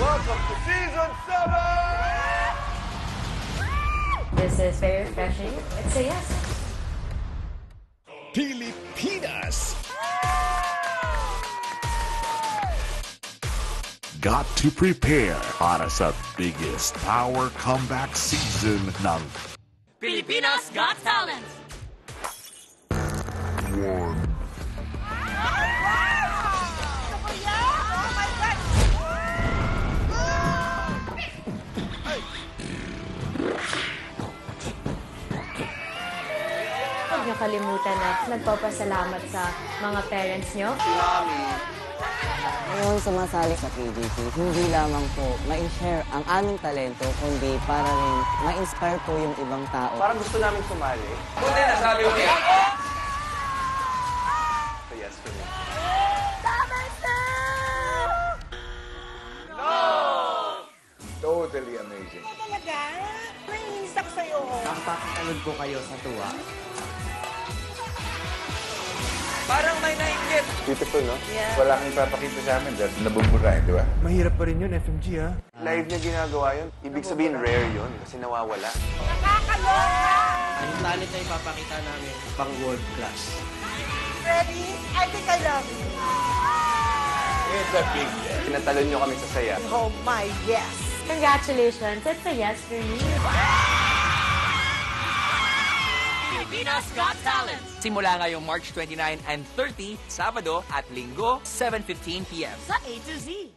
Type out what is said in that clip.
Welcome to Season 7! This is very refreshing. It's a yes. Pilipinas got to prepare para sa biggest power comeback season ng Pilipinas Got Talent! Huwag niyo kalimutan na nagpapasalamat sa mga parents niyo. Ngayon sumasali sa PGT, hindi lamang po ma-share ang aming talento, kundi para rin ma-inspire po yung ibang tao. Parang gusto namin sumali. Buti na sabi ko yan. So yes for me. No! Totally amazing. Talaga? Naiinis ako sa'yo. Nakapakakalod po kayo sa tuwa. Parang may nainggit. Beautiful, no? Yeah. Wala kang ipapakita sa amin dahil nabubura eh, di ba? Mahirap pa rin yun, FMG, ha? Live niya ginagawa yun. Ibig sabihin rare yun kasi nawawala. Nakakaloka! Ang talent na ipapakita namin, pang world class. Ready? I think I love you. It's a big yes. Tinatalon niyo kami sa saya. Oh my yes. Congratulations. It's a yes for me. Pilipinas Got Talent! Simula ngayong March 29 and 30, Sabado at Linggo, 7:15 p.m. sa A to Z.